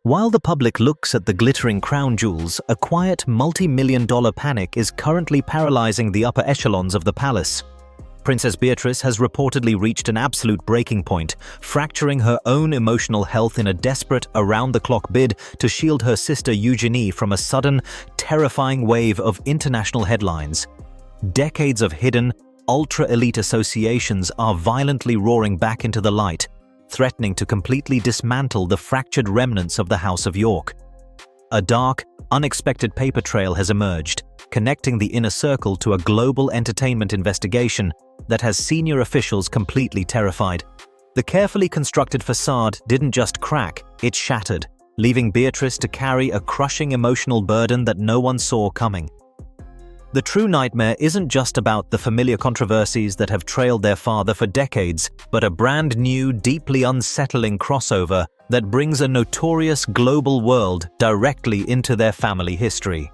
While the public looks at the glittering crown jewels, a quiet multi-million-dollar panic is currently paralyzing the upper echelons of the palace. Princess Beatrice has reportedly reached an absolute breaking point, fracturing her own emotional health in a desperate, around-the-clock bid to shield her sister Eugenie from a sudden, terrifying wave of international headlines. Decades of hidden, ultra-elite associations are violently roaring back into the light, threatening to completely dismantle the fractured remnants of the House of York. A dark, unexpected paper trail has emerged, connecting the inner circle to a global entertainment investigation that has senior officials completely terrified. The carefully constructed facade didn't just crack, it shattered, leaving Beatrice to carry a crushing emotional burden that no one saw coming. The true nightmare isn't just about the familiar controversies that have trailed their father for decades, but a brand new, deeply unsettling crossover that brings a notorious global world directly into their family history.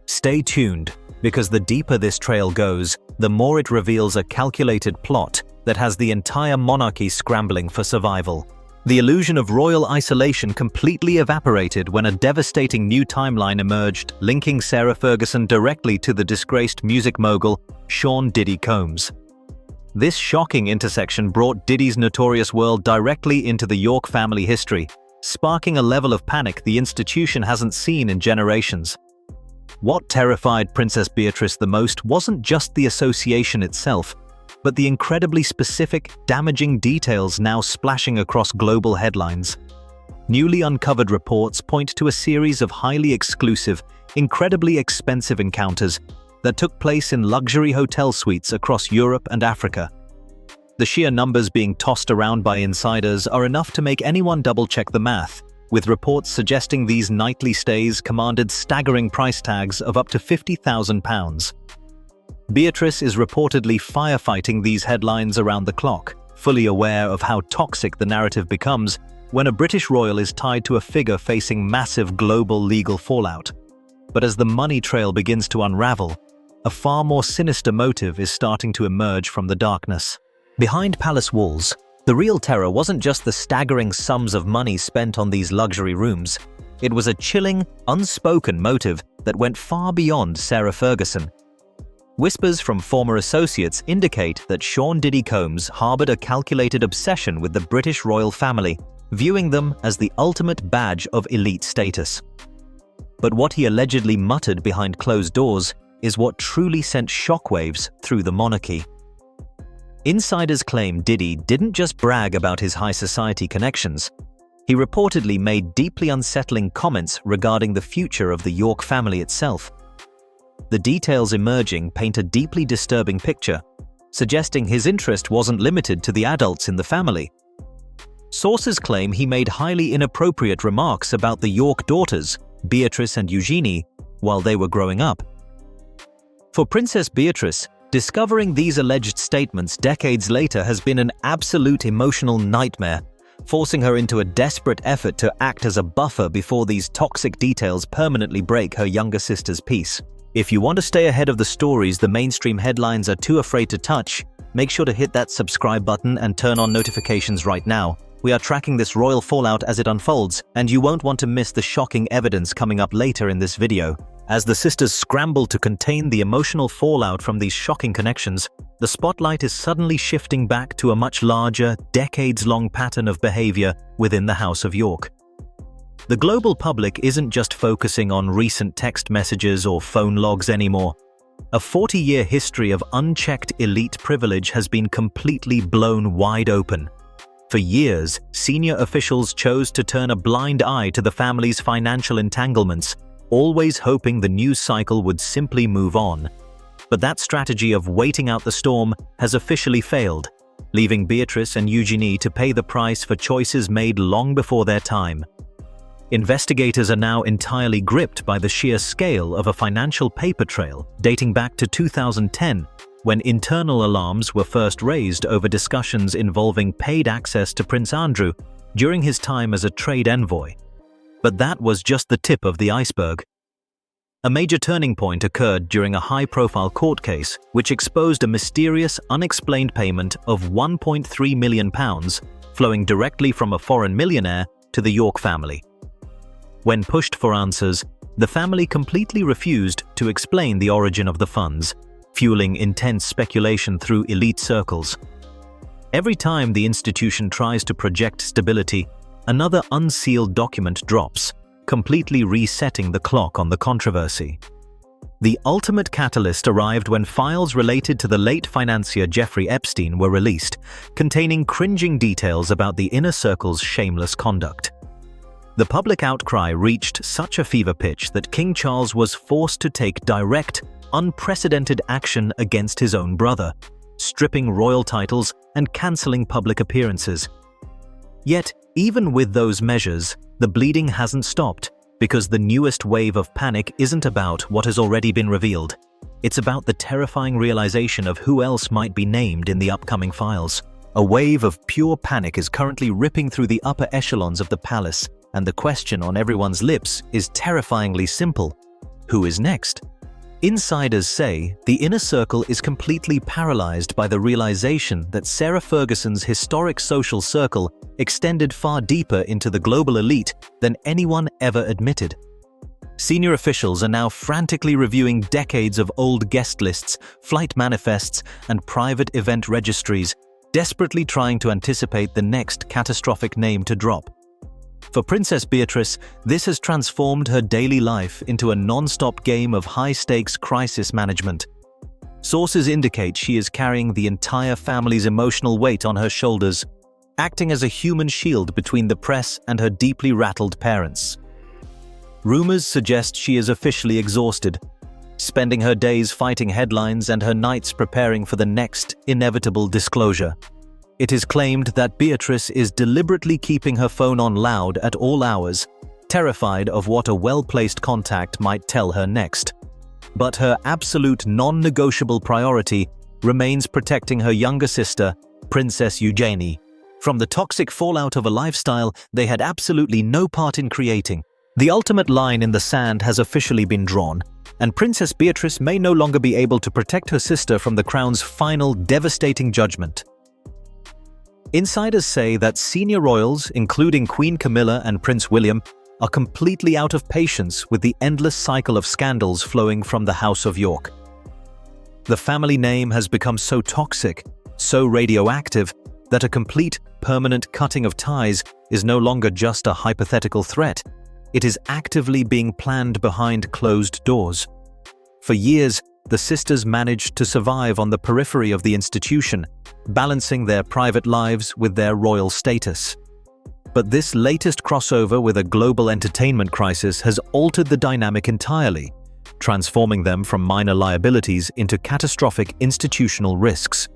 Stay tuned, because the deeper this trail goes, the more it reveals a calculated plot that has the entire monarchy scrambling for survival. The illusion of royal isolation completely evaporated when a devastating new timeline emerged, linking Sarah Ferguson directly to the disgraced music mogul, Sean Diddy Combs. This shocking intersection brought Diddy's notorious world directly into the York family history, sparking a level of panic the institution hasn't seen in generations. What terrified Princess Beatrice the most wasn't just the association itself, but the incredibly specific, damaging details now splashing across global headlines. Newly uncovered reports point to a series of highly exclusive, incredibly expensive encounters that took place in luxury hotel suites across Europe and Africa. The sheer numbers being tossed around by insiders are enough to make anyone double-check the math, with reports suggesting these nightly stays commanded staggering price tags of up to £50,000. Beatrice is reportedly firefighting these headlines around the clock, fully aware of how toxic the narrative becomes when a British royal is tied to a figure facing massive global legal fallout. But as the money trail begins to unravel, a far more sinister motive is starting to emerge from the darkness. Behind palace walls, the real terror wasn't just the staggering sums of money spent on these luxury rooms. It was a chilling, unspoken motive that went far beyond Sarah Ferguson. Whispers from former associates indicate that Sean Diddy Combs harbored a calculated obsession with the British royal family, viewing them as the ultimate badge of elite status. But what he allegedly muttered behind closed doors is what truly sent shockwaves through the monarchy. Insiders claim Diddy didn't just brag about his high society connections. He reportedly made deeply unsettling comments regarding the future of the York family itself. The details emerging paint a deeply disturbing picture, suggesting his interest wasn't limited to the adults in the family. Sources claim he made highly inappropriate remarks about the York daughters, Beatrice and Eugenie, while they were growing up. For Princess Beatrice, discovering these alleged statements decades later has been an absolute emotional nightmare, forcing her into a desperate effort to act as a buffer before these toxic details permanently break her younger sister's peace. If you want to stay ahead of the stories the mainstream headlines are too afraid to touch, make sure to hit that subscribe button and turn on notifications right now. We are tracking this royal fallout as it unfolds, and you won't want to miss the shocking evidence coming up later in this video. As the sisters scramble to contain the emotional fallout from these shocking connections, the spotlight is suddenly shifting back to a much larger, decades-long pattern of behavior within the House of York. The global public isn't just focusing on recent text messages or phone logs anymore. A 40-year history of unchecked elite privilege has been completely blown wide open. For years, senior officials chose to turn a blind eye to the family's financial entanglements, always hoping the news cycle would simply move on. But that strategy of waiting out the storm has officially failed, leaving Beatrice and Eugenie to pay the price for choices made long before their time. Investigators are now entirely gripped by the sheer scale of a financial paper trail dating back to 2010, when internal alarms were first raised over discussions involving paid access to Prince Andrew during his time as a trade envoy. But that was just the tip of the iceberg. A major turning point occurred during a high-profile court case which exposed a mysterious, unexplained payment of £1.3 million flowing directly from a foreign millionaire to the York family. When pushed for answers, the family completely refused to explain the origin of the funds, fueling intense speculation through elite circles. Every time the institution tries to project stability, another unsealed document drops, completely resetting the clock on the controversy. The ultimate catalyst arrived when files related to the late financier Jeffrey Epstein were released, containing cringing details about the inner circle's shameless conduct. The public outcry reached such a fever pitch that King Charles was forced to take direct, unprecedented action against his own brother, stripping royal titles and cancelling public appearances. Yet, even with those measures, the bleeding hasn't stopped, because the newest wave of panic isn't about what has already been revealed. It's about the terrifying realization of who else might be named in the upcoming files. A wave of pure panic is currently ripping through the upper echelons of the palace, and the question on everyone's lips is terrifyingly simple: who is next? Insiders say the inner circle is completely paralyzed by the realization that Sarah Ferguson's historic social circle extended far deeper into the global elite than anyone ever admitted. Senior officials are now frantically reviewing decades of old guest lists, flight manifests, and private event registries, desperately trying to anticipate the next catastrophic name to drop. For Princess Beatrice, this has transformed her daily life into a non-stop game of high-stakes crisis management. Sources indicate she is carrying the entire family's emotional weight on her shoulders, acting as a human shield between the press and her deeply rattled parents. Rumors suggest she is officially exhausted, spending her days fighting headlines and her nights preparing for the next inevitable disclosure. It is claimed that Beatrice is deliberately keeping her phone on loud at all hours, terrified of what a well-placed contact might tell her next. But her absolute non-negotiable priority remains protecting her younger sister, Princess Eugenie, from the toxic fallout of a lifestyle they had absolutely no part in creating. The ultimate line in the sand has officially been drawn, and Princess Beatrice may no longer be able to protect her sister from the crown's final devastating judgment. Insiders say that senior royals, including Queen Camilla and Prince William, are completely out of patience with the endless cycle of scandals flowing from the House of York. The family name has become so toxic, so radioactive, that a complete, permanent cutting of ties is no longer just a hypothetical threat. It is actively being planned behind closed doors. For years, the sisters managed to survive on the periphery of the institution, balancing their private lives with their royal status. But this latest crossover with a global entertainment crisis has altered the dynamic entirely, transforming them from minor liabilities into catastrophic institutional risks.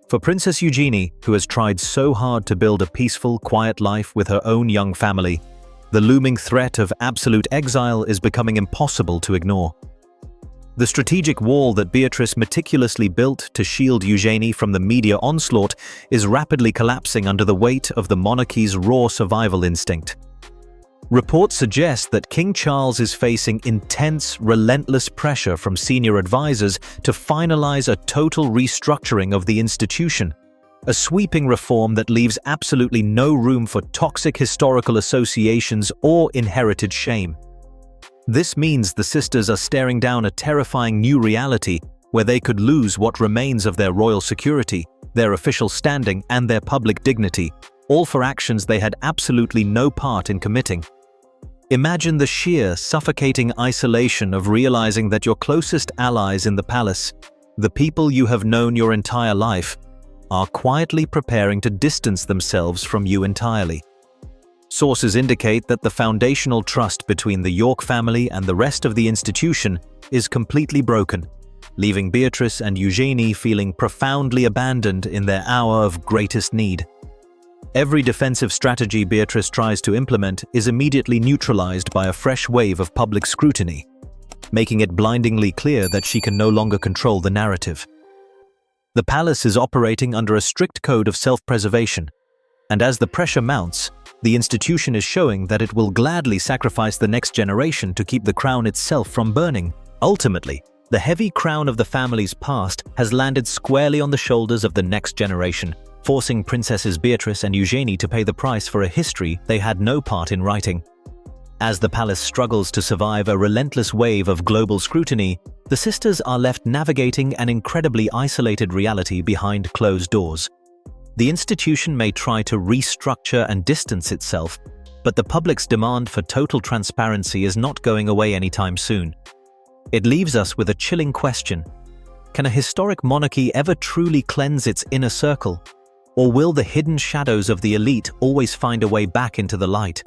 For Princess Eugenie, who has tried so hard to build a peaceful, quiet life with her own young family, the looming threat of absolute exile is becoming impossible to ignore. The strategic wall that Beatrice meticulously built to shield Eugenie from the media onslaught is rapidly collapsing under the weight of the monarchy's raw survival instinct. Reports suggest that King Charles is facing intense, relentless pressure from senior advisors to finalize a total restructuring of the institution, a sweeping reform that leaves absolutely no room for toxic historical associations or inherited shame. This means the sisters are staring down a terrifying new reality where they could lose what remains of their royal security, their official standing, and their public dignity, all for actions they had absolutely no part in committing. Imagine the sheer, suffocating isolation of realizing that your closest allies in the palace, the people you have known your entire life, are quietly preparing to distance themselves from you entirely. Sources indicate that the foundational trust between the York family and the rest of the institution is completely broken, leaving Beatrice and Eugenie feeling profoundly abandoned in their hour of greatest need. Every defensive strategy Beatrice tries to implement is immediately neutralized by a fresh wave of public scrutiny, making it blindingly clear that she can no longer control the narrative. The palace is operating under a strict code of self-preservation, and as the pressure mounts, the institution is showing that it will gladly sacrifice the next generation to keep the crown itself from burning. Ultimately, the heavy crown of the family's past has landed squarely on the shoulders of the next generation, forcing Princesses Beatrice and Eugenie to pay the price for a history they had no part in writing. As the palace struggles to survive a relentless wave of global scrutiny, the sisters are left navigating an incredibly isolated reality behind closed doors. The institution may try to restructure and distance itself, but the public's demand for total transparency is not going away anytime soon. It leaves us with a chilling question. Can a historic monarchy ever truly cleanse its inner circle? Or will the hidden shadows of the elite always find a way back into the light?